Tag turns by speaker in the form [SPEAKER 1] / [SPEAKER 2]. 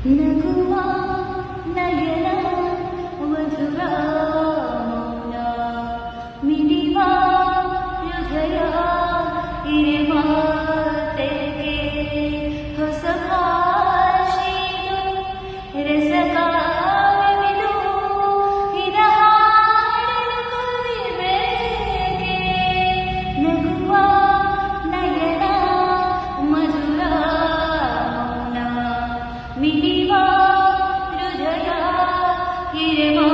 [SPEAKER 1] ನಗುವ ನಯನ ಮಧುರ ಮೌನ ಮಿಡಿವ ಹೃದಯ ಹಿರಿಮಾತೆಗೆ ಹೊಸ ಭಾಷೆಯು ರಸಕಾವ್ಯವಿದು ಇದ ಹಾಡಲು ಕವಿಬೇಕೆ ನಗುವ ನಯನ ಮಧುರ ಮೌನ ಮಿಡಿವ ಹೃದಯ ಹಿರಿಮಾ